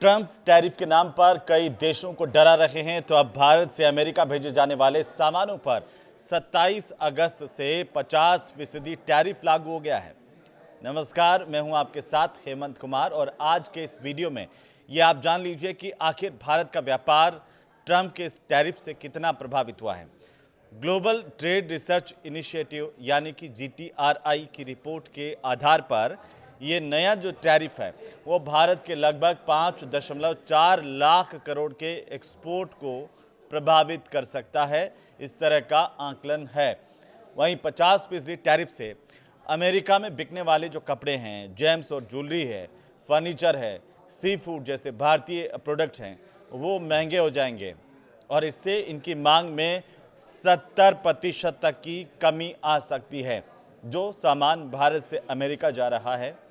Trump tariff के नाम पर कई देशों को डरा रहे हैं, तो अब भारत से अमेरिका भेजे जाने वाले सामानों पर 27 अगस्त से 50% टैरिफ लागू हो गया है। नमस्कार, मैं हूं आपके साथ हेमंत कुमार और आज के इस वीडियो में ये आप जान लीजिए कि आखिर भारत का व्यापार ट्रंप के इस टैरिफ से कितना प्रभावित हुआ है। ग्लोबल ट्रेड रिसर्च इनिशिएटिव यानी कि GTRI की रिपोर्ट के आधार पर ये नया जो टैरिफ है वो भारत के लगभग 5.4 लाख करोड़ के एक्सपोर्ट को प्रभावित कर सकता है, इस तरह का आंकलन है। वहीं 50% टैरिफ से अमेरिका में बिकने वाले जो कपड़े हैं, जेम्स और ज्वेलरी है, फर्नीचर है, सी फूड जैसे भारतीय प्रोडक्ट हैं, वो महंगे हो जाएंगे और इससे इनकी मांग में 70% तक की कमी आ सकती है। जो सामान भारत से अमेरिका जा रहा है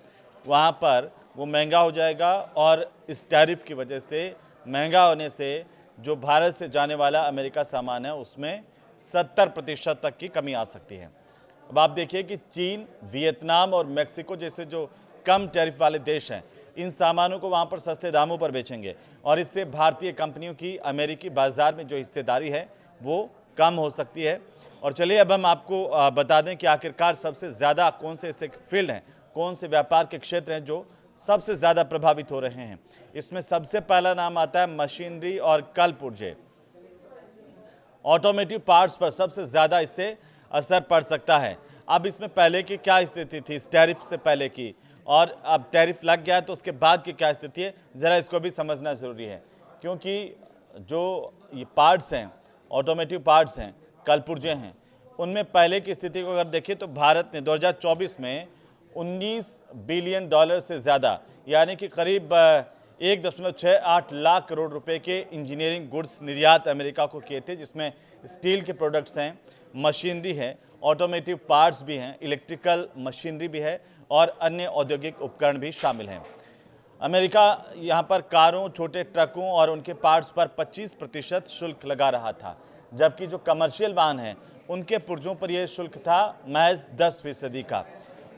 वहाँ पर वो महंगा हो जाएगा और इस टैरिफ की वजह से महंगा होने से जो भारत से जाने वाला अमेरिका सामान है उसमें 70% तक की कमी आ सकती है। अब आप देखिए कि चीन, वियतनाम और मेक्सिको जैसे जो कम टैरिफ वाले देश हैं, इन सामानों को वहाँ पर सस्ते दामों पर बेचेंगे और इससे भारतीय कंपनियों की अमेरिकी बाजार में जो हिस्सेदारी है वो कम हो सकती है। और चलिए अब हम आपको बता दें कि आखिरकार सबसे ज़्यादा कौन से ऐसे फील्ड हैं, कौन से व्यापार के क्षेत्र हैं जो सबसे ज़्यादा प्रभावित हो रहे हैं। इसमें सबसे पहला नाम आता है मशीनरी और कल पुर्जे। ऑटोमेटिव पार्ट्स पर सबसे ज़्यादा इससे असर पड़ सकता है। अब इसमें पहले की क्या स्थिति थी, इस टैरिफ से पहले की, और अब टैरिफ लग गया है तो उसके बाद की क्या स्थिति है, ज़रा इसको भी समझना ज़रूरी है। क्योंकि जो ये पार्ट्स हैं, ऑटोमेटिव पार्ट्स हैं, कल पुर्जे हैं, उनमें पहले की स्थिति को अगर देखें तो भारत ने 2024 में 19 बिलियन डॉलर से ज़्यादा यानी कि करीब 1.68 लाख करोड़ रुपए के इंजीनियरिंग गुड्स निर्यात अमेरिका को किए थे, जिसमें स्टील के प्रोडक्ट्स हैं, मशीनरी है, ऑटोमेटिव पार्ट्स भी हैं, इलेक्ट्रिकल मशीनरी भी है और अन्य औद्योगिक उपकरण भी शामिल हैं। अमेरिका यहाँ पर कारों, छोटे ट्रकों और उनके पार्ट्स पर 25% शुल्क लगा रहा था, जबकि जो कमर्शियल वाहन हैं उनके पुर्जों पर यह शुल्क था महज 10% का।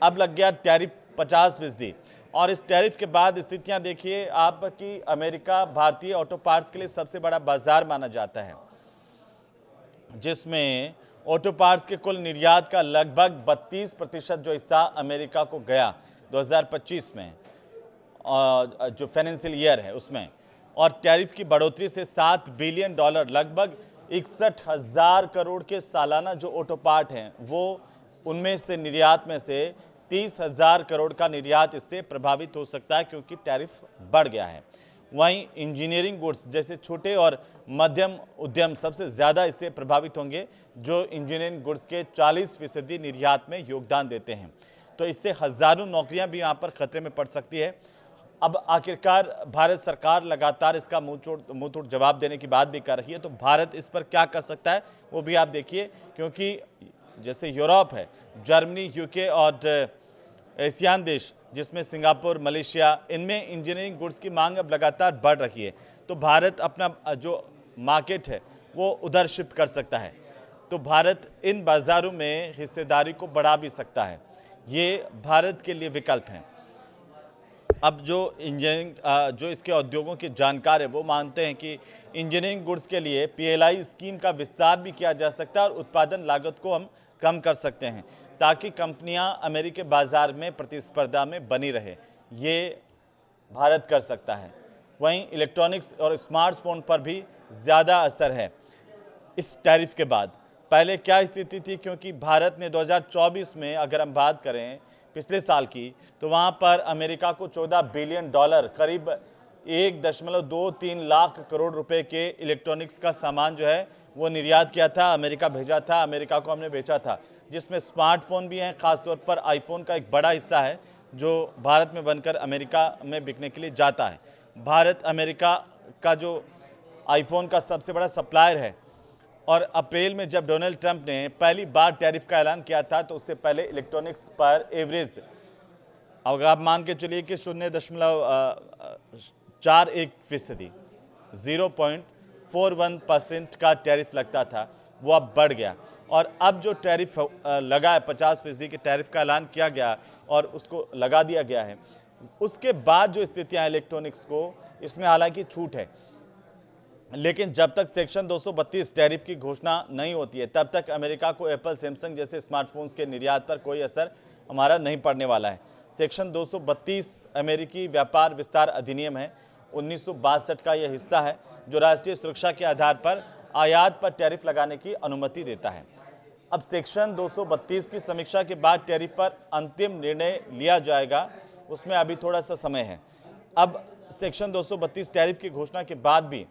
अब लग गया टैरिफ 50%। और इस टैरिफ के बाद स्थितियां देखिए आप कि अमेरिका भारतीय ऑटो पार्ट्स के लिए सबसे बड़ा बाजार माना जाता है, जिसमें ऑटो पार्ट्स के कुल निर्यात का लगभग 32% जो हिस्सा अमेरिका को गया 2025 में जो फाइनेंशियल ईयर है उसमें। और टैरिफ की बढ़ोतरी से 7 बिलियन डॉलर लगभग 61,000 करोड़ के सालाना जो ऑटो पार्ट हैं वो उनमें से निर्यात में से 30,000 करोड़ का निर्यात इससे प्रभावित हो सकता है, क्योंकि टैरिफ बढ़ गया है। वहीं इंजीनियरिंग गुड्स जैसे छोटे और मध्यम उद्यम सबसे ज़्यादा इससे प्रभावित होंगे, जो इंजीनियरिंग गुड्स के 40% निर्यात में योगदान देते हैं। तो इससे हज़ारों नौकरियां भी यहाँ पर खतरे में पड़ सकती है। अब आखिरकार भारत सरकार लगातार इसका मुंह तोड़ जवाब देने की बात भी कर रही है, तो भारत इस पर क्या कर सकता है वो भी आप देखिए। क्योंकि जैसे यूरोप है, जर्मनी, यूके और एशियान देश जिसमें सिंगापुर, मलेशिया, इनमें इंजीनियरिंग गुड्स की मांग अब लगातार बढ़ रही है, तो भारत अपना जो मार्केट है वो उधर शिफ्ट कर सकता है। तो भारत इन बाज़ारों में हिस्सेदारी को बढ़ा भी सकता है। ये भारत के लिए विकल्प हैं। अब जो इंजीनियरिंग जो इसके उद्योगों के जानकार है वो मानते हैं कि इंजीनियरिंग गुड्स के लिए PLI स्कीम का विस्तार भी किया जा सकता है और उत्पादन लागत को हम कम कर सकते हैं, ताकि कंपनियां अमेरिकी बाजार में प्रतिस्पर्धा में बनी रहे। ये भारत कर सकता है। वहीं इलेक्ट्रॉनिक्स और स्मार्टफोन पर भी ज़्यादा असर है इस टैरिफ के बाद। पहले क्या स्थिति थी, क्योंकि भारत ने 2024 में अगर हम बात करें पिछले साल की, तो वहाँ पर अमेरिका को 14 बिलियन डॉलर करीब 1.23 लाख करोड़ रुपए के इलेक्ट्रॉनिक्स का सामान जो है वो निर्यात किया था, अमेरिका भेजा था, अमेरिका को हमने बेचा था, जिसमें स्मार्टफोन भी हैं। ख़ासतौर पर आईफोन का एक बड़ा हिस्सा है जो भारत में बनकर अमेरिका में बिकने के लिए जाता है। भारत अमेरिका का जो आईफोन का सबसे बड़ा सप्लायर है। और अप्रैल में जब डोनाल्ड ट्रंप ने पहली बार टैरिफ का ऐलान किया था, तो उससे पहले इलेक्ट्रॉनिक्स पर एवरेज अगर आप मान के चलिए कि 0.41%, 0.41% का टैरिफ लगता था, वो अब बढ़ गया। और अब जो टैरिफ लगा है 50% के टैरिफ का ऐलान किया गया और उसको लगा दिया गया है, उसके बाद जो स्थितियां इलेक्ट्रॉनिक्स को, इसमें हालांकि छूट है, लेकिन जब तक सेक्शन 232 टैरिफ की घोषणा नहीं होती है तब तक अमेरिका को एप्पल, सैमसंग जैसे स्मार्टफोन्स के निर्यात पर कोई असर हमारा नहीं पड़ने वाला है। सेक्शन 232 अमेरिकी व्यापार विस्तार अधिनियम है, 1962 का यह हिस्सा है जो राष्ट्रीय सुरक्षा के आधार पर आयात पर टैरिफ लगाने की अनुमति देता है। अब सेक्शन 232 की समीक्षा के बाद टैरिफ पर अंतिम निर्णय लिया जाएगा, उसमें अभी थोड़ा सा समय है। अब सेक्शन 232 टैरिफ की घोषणा के बाद भी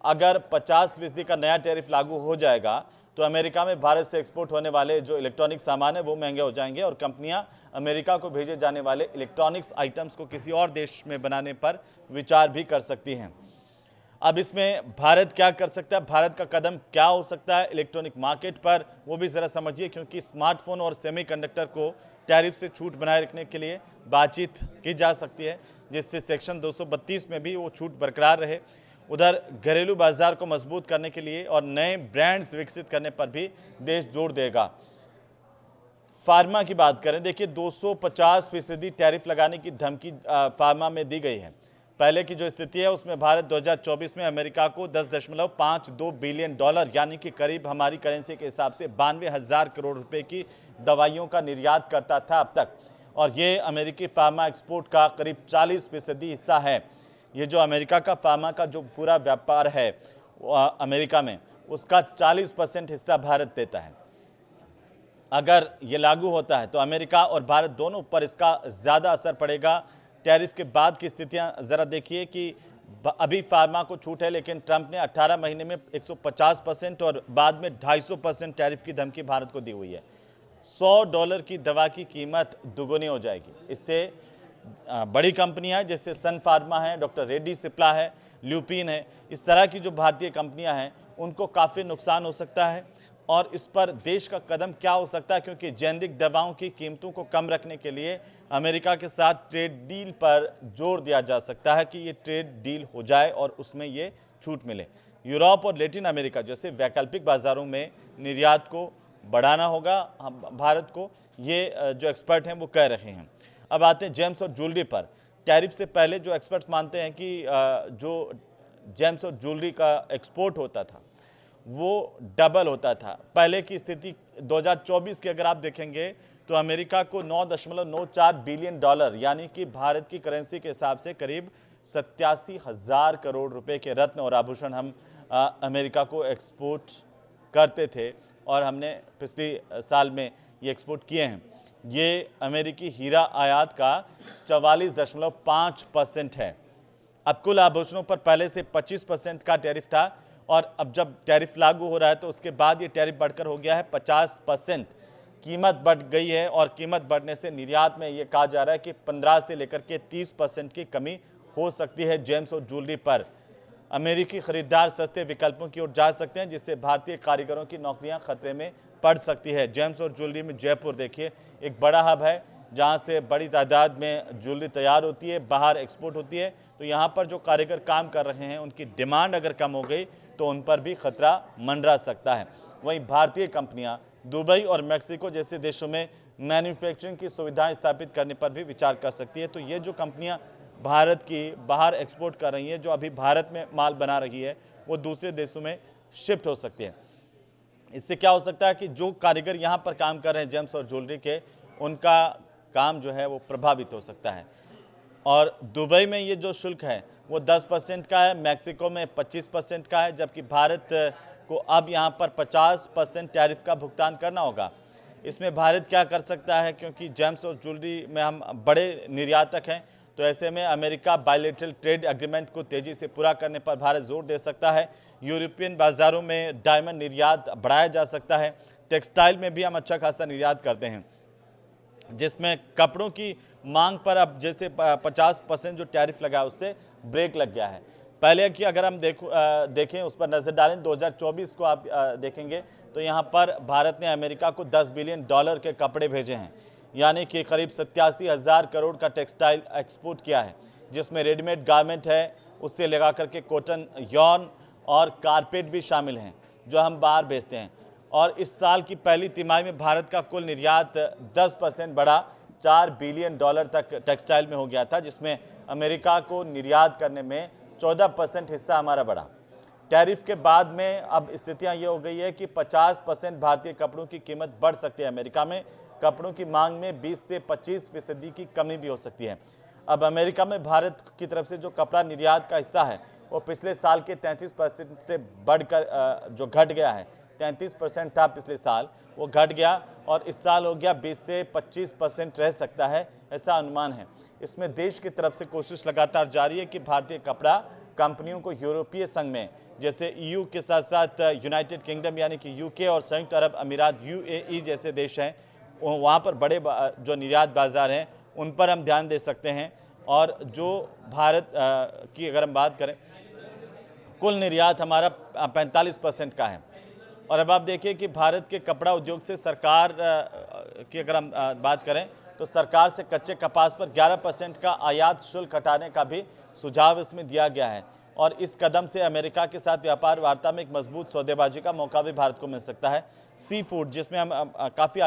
अगर 50% का नया टैरिफ लागू हो जाएगा तो अमेरिका में भारत से एक्सपोर्ट होने वाले जो इलेक्ट्रॉनिक सामान है वो महंगे हो जाएंगे और कंपनियां अमेरिका को भेजे जाने वाले इलेक्ट्रॉनिक्स आइटम्स को किसी और देश में बनाने पर विचार भी कर सकती हैं। अब इसमें भारत क्या कर सकता है, भारत का कदम क्या हो सकता है इलेक्ट्रॉनिक मार्केट पर, वो भी ज़रा समझिए, क्योंकि स्मार्टफोन और सेमीकंडक्टर को टैरिफ से छूट बनाए रखने के लिए बातचीत की जा सकती है, जिससे सेक्शन 232 में भी वो छूट बरकरार रहे। उधर घरेलू बाजार को मजबूत करने के लिए और नए ब्रांड्स विकसित करने पर भी देश जोर देगा। फार्मा की बात करें, देखिए 250% टैरिफ लगाने की धमकी फार्मा में दी गई है। पहले की जो स्थिति है उसमें भारत 2024 में अमेरिका को $10.52 बिलियन यानी कि करीब हमारी करेंसी के हिसाब से 92,000 करोड़ रुपए की दवाइयों का निर्यात करता था अब तक, और ये अमेरिकी फार्मा एक्सपोर्ट का करीब 40% हिस्सा है। ये जो अमेरिका का फार्मा का जो पूरा व्यापार है अमेरिका में, उसका 40% हिस्सा भारत देता है। अगर ये लागू होता है तो अमेरिका और भारत दोनों पर इसका ज़्यादा असर पड़ेगा। टैरिफ के बाद की स्थितियां ज़रा देखिए कि अभी फार्मा को छूट है, लेकिन ट्रंप ने 18 महीने में 150% और बाद में 250% टैरिफ की धमकी भारत को दी हुई है। $100 की दवा की कीमत दुगुनी हो जाएगी। इससे बड़ी कंपनियां जैसे सन फार्मा है, डॉक्टर रेड्डी सिप्ला है, ल्यूपिन है, इस तरह की जो भारतीय कंपनियां हैं उनको काफ़ी नुकसान हो सकता है। और इस पर देश का कदम क्या हो सकता है, क्योंकि जेनेरिक दवाओं की कीमतों को कम रखने के लिए अमेरिका के साथ ट्रेड डील पर जोर दिया जा सकता है कि ये ट्रेड डील हो जाए और उसमें ये छूट मिले। यूरोप और लैटिन अमेरिका जैसे वैकल्पिक बाज़ारों में निर्यात को बढ़ाना होगा भारत को, ये जो एक्सपर्ट हैं वो कह रहे हैं। अब आते हैं जेम्स और ज्वेलरी पर। टैरिफ से पहले जो एक्सपर्ट्स मानते हैं कि जो जेम्स और ज्वेलरी का एक्सपोर्ट होता था वो डबल होता था। पहले की स्थिति 2024 की अगर आप देखेंगे तो अमेरिका को $9.94 बिलियन यानी कि भारत की करेंसी के हिसाब से करीब 87,000 करोड़ रुपए के रत्न और आभूषण हम अमेरिका को एक्सपोर्ट करते थे, और हमने पिछले साल में ये एक्सपोर्ट किए हैं। ये अमेरिकी हीरा आयात का 44.5% है। अब कुल आभूषणों पर पहले से 25% का टैरिफ था, और अब जब टैरिफ लागू हो रहा है तो उसके बाद ये टैरिफ बढ़कर हो गया है 50%। कीमत बढ़ गई है, और कीमत बढ़ने से निर्यात में ये कहा जा रहा है कि 15 से लेकर के 30% की कमी हो सकती है जेम्स और ज्वेलरी पर। अमेरिकी खरीदार सस्ते विकल्पों की ओर जा सकते हैं, जिससे भारतीय कारीगरों की नौकरियां खतरे में पड़ सकती है। जेम्स और ज्वेलरी में जयपुर देखिए एक बड़ा हब है जहां से बड़ी तादाद में ज्वेलरी तैयार होती है, बाहर एक्सपोर्ट होती है। तो यहां पर जो कारीगर काम कर रहे हैं उनकी डिमांड अगर कम हो गई तो उन पर भी खतरा मंडरा सकता है। वहीं भारतीय कंपनियां दुबई और मेक्सिको जैसे देशों में मैन्युफैक्चरिंग की सुविधाएं स्थापित करने पर भी विचार कर सकती है। तो ये जो कंपनियां भारत की बाहर एक्सपोर्ट कर रही हैं, जो अभी भारत में माल बना रही है, वो दूसरे देशों में शिफ्ट हो सकती है। इससे क्या हो सकता है कि जो कारीगर यहाँ पर काम कर रहे हैं जेम्स और ज्वेलरी के, उनका काम जो है वो प्रभावित हो सकता है। और दुबई में ये जो शुल्क है वो 10% का है, मैक्सिको में 25% का है, जबकि भारत को अब यहाँ पर 50% टैरिफ का भुगतान करना होगा। इसमें भारत क्या कर सकता है, क्योंकि जेम्स और ज्वेलरी में हम बड़े निर्यातक हैं, तो ऐसे में अमेरिका बायलैटरल ट्रेड एग्रीमेंट को तेज़ी से पूरा करने पर भारत जोर दे सकता है। यूरोपियन बाज़ारों में डायमंड निर्यात बढ़ाया जा सकता है। टेक्सटाइल में भी हम अच्छा खासा निर्यात करते हैं, जिसमें कपड़ों की मांग पर अब जैसे 50% जो टैरिफ लगा है उससे ब्रेक लग गया है। पहले की अगर हम देखें उस पर नज़र डालें 2024 को आप देखेंगे तो यहाँ पर भारत ने अमेरिका को $10 बिलियन के कपड़े भेजे हैं, यानी कि करीब 87,000 करोड़ का टेक्सटाइल एक्सपोर्ट किया है, जिसमें रेडीमेड गारमेंट है, उससे लगा करके कॉटन, यॉन और कारपेट भी शामिल हैं जो हम बाहर भेजते हैं। और इस साल की पहली तिमाही में भारत का कुल निर्यात 10% बढ़ा, $4 बिलियन तक टेक्सटाइल में हो गया था, जिसमें अमेरिका को निर्यात करने में 14% हिस्सा हमारा बढ़ा। टैरिफ के बाद में अब स्थितियां ये हो गई है कि 50% भारतीय कपड़ों की कीमत बढ़ सकती है। अमेरिका में कपड़ों की मांग में 20 से 25% की कमी भी हो सकती है। अब अमेरिका में भारत की तरफ से जो कपड़ा निर्यात का हिस्सा है वो पिछले साल के 33% से बढ़कर जो घट गया है, 33% था पिछले साल, वो घट गया और इस साल हो गया 20 से 25% रह सकता है, ऐसा अनुमान है। इसमें देश की तरफ से कोशिश लगातार जारी है कि भारतीय कपड़ा कंपनियों को यूरोपीय संघ में, जैसे ईयू के साथ साथ यूनाइटेड किंगडम यानी कि यूके और संयुक्त अरब अमीरात यूएई जैसे देश हैं, वहाँ पर बड़े जो निर्यात बाजार हैं उन पर हम ध्यान दे सकते हैं। और जो भारत की अगर हम बात करें, कुल निर्यात हमारा 45% का है। और अब आप देखिए कि भारत के कपड़ा उद्योग से सरकार की अगर हम बात करें तो सरकार से कच्चे कपास पर 11% का आयात शुल्क हटाने का भी सुझाव इसमें दिया गया है। और इस कदम से अमेरिका के साथ व्यापार वार्ता में एक मजबूत सौदेबाजी का मौका भी भारत को मिल सकता है। सी फूड, जिसमें हम काफ़ी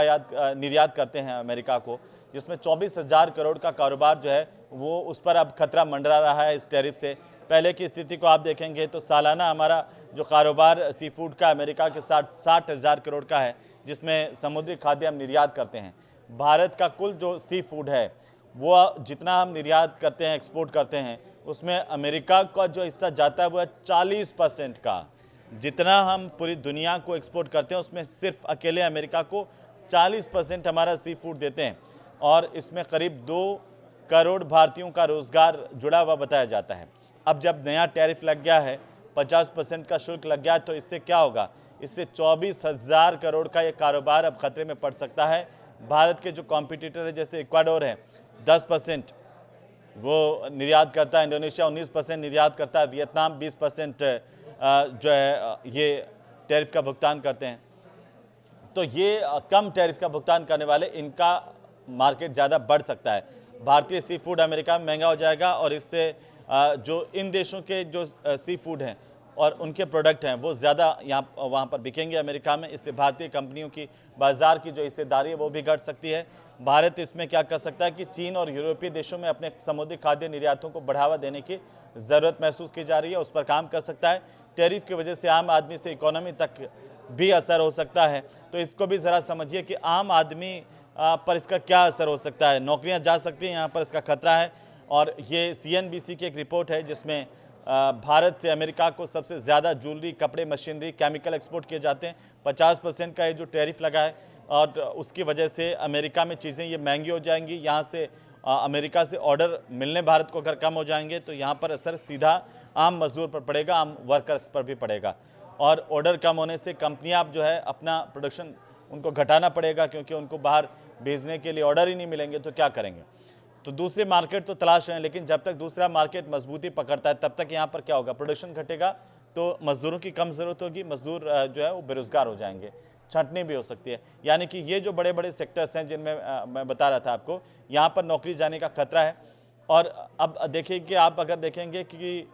निर्यात करते हैं अमेरिका को, जिसमें 24,000 करोड़ का कारोबार जो है वो उस पर अब खतरा मंडरा रहा है इस टैरिफ से। पहले की स्थिति को आप देखेंगे तो सालाना हमारा जो कारोबार सी फूड का अमेरिका के साथ 60,000 करोड़ का है, जिसमें समुद्री खाद्य हम निर्यात करते हैं। भारत का कुल जो सी फूड है वो जितना हम निर्यात करते हैं, एक्सपोर्ट करते हैं, उसमें अमेरिका का जो हिस्सा जाता है वो है 40% का। जितना हम पूरी दुनिया को एक्सपोर्ट करते हैं उसमें सिर्फ अकेले अमेरिका को 40% हमारा सी फूड देते हैं। और इसमें करीब 2 करोड़ भारतीयों का रोजगार जुड़ा हुआ बताया जाता है। अब जब नया टैरिफ लग गया है, 50% का शुल्क लग गया है, तो इससे क्या होगा? इससे 24,000 करोड़ का ये कारोबार अब खतरे में पड़ सकता है। भारत के जो कॉम्पिटिटर है जैसे इक्वाडोर है, 10% वो निर्यात करता है, इंडोनेशिया 19% निर्यात करता है, वियतनाम 20% जो है ये टैरिफ का भुगतान करते हैं। तो ये कम टैरिफ का भुगतान करने वाले, इनका मार्केट ज़्यादा बढ़ सकता है। भारतीय सी फूड अमेरिका में महंगा हो जाएगा और इससे जो इन देशों के जो सी फूड हैं और उनके प्रोडक्ट हैं वो ज़्यादा वहाँ पर बिकेंगे अमेरिका में। इससे भारतीय कंपनियों की बाज़ार की जो हिस्सेदारी है वो भी घट सकती है। भारत इसमें क्या कर सकता है कि चीन और यूरोपीय देशों में अपने समुद्री खाद्य निर्यातों को बढ़ावा देने की ज़रूरत महसूस की जा रही है, उस पर काम कर सकता है। टैरिफ की वजह से आम आदमी से इकोनॉमी तक भी असर हो सकता है, तो इसको भी ज़रा समझिए कि आम आदमी पर इसका क्या असर हो सकता है। नौकरियां जा सकती हैं, यहाँ पर इसका खतरा है। और ये CNBC की एक रिपोर्ट है जिसमें भारत से अमेरिका को सबसे ज़्यादा ज्वेलरी, कपड़े, मशीनरी, केमिकल एक्सपोर्ट किए जाते हैं। 50% का ये जो टैरिफ लगा है और उसकी वजह से अमेरिका में चीज़ें ये महंगी हो जाएंगी। यहाँ से अमेरिका से ऑर्डर मिलने भारत को अगर कम हो जाएंगे तो यहाँ पर असर सीधा आम मजदूर पर पड़ेगा, आम वर्कर्स पर भी पड़ेगा। और ऑर्डर कम होने से कंपनियाँ जो है अपना प्रोडक्शन उनको घटाना पड़ेगा, क्योंकि उनको बाहर भेजने के लिए ऑर्डर ही नहीं मिलेंगे तो क्या करेंगे। तो दूसरे मार्केट तो तलाश रहे हैं, लेकिन जब तक दूसरा मार्केट मजबूती पकड़ता है तब तक यहाँ पर क्या होगा, प्रोडक्शन घटेगा तो मजदूरों की कम ज़रूरत होगी, मजदूर जो है वो बेरोजगार हो जाएंगे, छंटनी भी हो सकती है। यानी कि ये जो बड़े बड़े सेक्टर्स हैं जिनमें मैं बता रहा था आपको, यहाँ पर नौकरी जाने का खतरा है। और अब देखिए कि आप अगर देखेंगे कि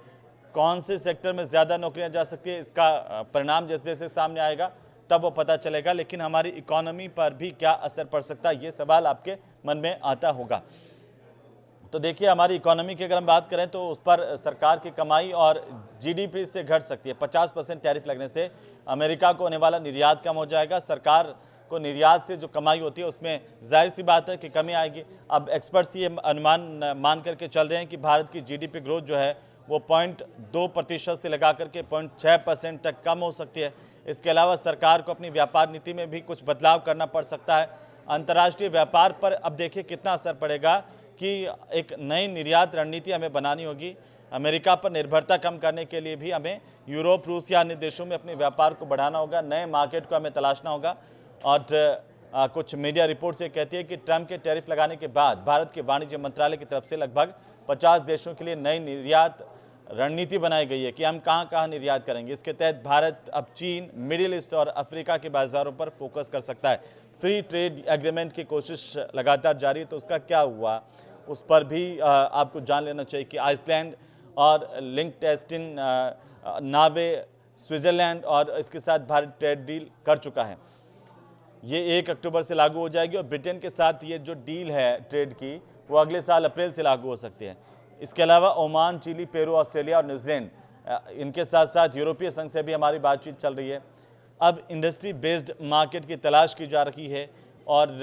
कौन से सेक्टर में ज़्यादा नौकरियाँ जा सकती है, इसका परिणाम जैसे जैसे सामने आएगा तब वो पता चलेगा। लेकिन हमारी इकोनॉमी पर भी क्या असर पड़ सकता है, ये सवाल आपके मन में आता होगा। तो देखिए, हमारी इकोनॉमी की अगर हम बात करें तो उस पर सरकार की कमाई और GDP से घट सकती है। 50% टैरिफ लगने से अमेरिका को होने वाला निर्यात कम हो जाएगा। सरकार को निर्यात से जो कमाई होती है उसमें जाहिर सी बात है कि कमी आएगी। अब एक्सपर्ट्स ये अनुमान मान करके चल रहे हैं कि भारत की GDP ग्रोथ जो है वो 0.2% से लगा करके 0.6% तक कम हो सकती है। इसके अलावा सरकार को अपनी व्यापार नीति में भी कुछ बदलाव करना पड़ सकता है। अंतर्राष्ट्रीय व्यापार पर अब देखिए कितना असर पड़ेगा कि एक नई निर्यात रणनीति हमें बनानी होगी। अमेरिका पर निर्भरता कम करने के लिए भी हमें यूरोप, रूस या अन्य देशों में अपने व्यापार को बढ़ाना होगा, नए मार्केट को हमें तलाशना होगा। और कुछ मीडिया रिपोर्ट्स ये कहती है कि ट्रंप के टैरिफ लगाने के बाद भारत के वाणिज्य मंत्रालय की तरफ से लगभग 50 देशों के लिए नई निर्यात रणनीति बनाई गई है कि हम कहां कहां निर्यात करेंगे। इसके तहत भारत अब चीन, मिडिल ईस्ट और अफ्रीका के बाजारों पर फोकस कर सकता है। फ्री ट्रेड एग्रीमेंट की कोशिश लगातार जारी है, तो उसका क्या हुआ उस पर भी आपको जान लेना चाहिए कि आइसलैंड और लिंक्टेस्टिन, नार्वे, स्विट्जरलैंड और इसके साथ भारत ट्रेड डील कर चुका है। ये 1 अक्टूबर से लागू हो जाएगी और ब्रिटेन के साथ ये जो डील है ट्रेड की वो अगले साल अप्रैल से लागू हो सकती है। इसके अलावा ओमान, चिली, पेरू, ऑस्ट्रेलिया और न्यूजीलैंड, इनके साथ साथ यूरोपीय संघ से भी हमारी बातचीत चल रही है। अब इंडस्ट्री बेस्ड मार्केट की तलाश की जा रही है और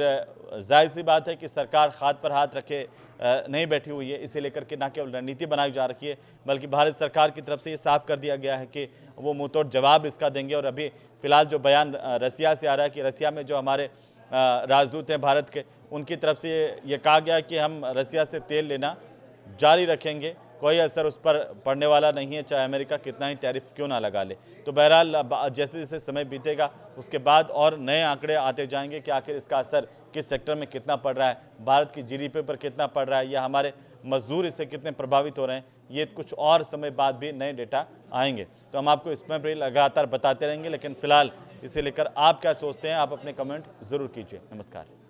जाहिर सी बात है कि सरकार हाथ पर हाथ रखे नहीं बैठी हुई है। इसे लेकर के न केवल रणनीति बनाई जा रही है बल्कि भारत सरकार की तरफ से ये साफ कर दिया गया है कि वो मुंहतोड़ जवाब इसका देंगे। और अभी फिलहाल जो बयान रसिया से आ रहा है कि रसिया में जो हमारे राजदूत हैं भारत के, उनकी तरफ से ये कहा गया है कि हम रसिया से तेल लेना जारी रखेंगे, कोई असर उस पर पड़ने वाला नहीं है, चाहे अमेरिका कितना ही टैरिफ क्यों ना लगा ले। तो बहरहाल जैसे जैसे समय बीतेगा उसके बाद और नए आंकड़े आते जाएंगे कि आखिर इसका असर किस सेक्टर में कितना पड़ रहा है, भारत की जीडीपी पर कितना पड़ रहा है या हमारे मजदूर इससे कितने प्रभावित हो रहे हैं। ये कुछ और समय बाद भी नए डेटा आएंगे तो हम आपको इसमें भी लगातार बताते रहेंगे। लेकिन फिलहाल इसे लेकर आप क्या सोचते हैं, आप अपने कमेंट ज़रूर कीजिए। नमस्कार।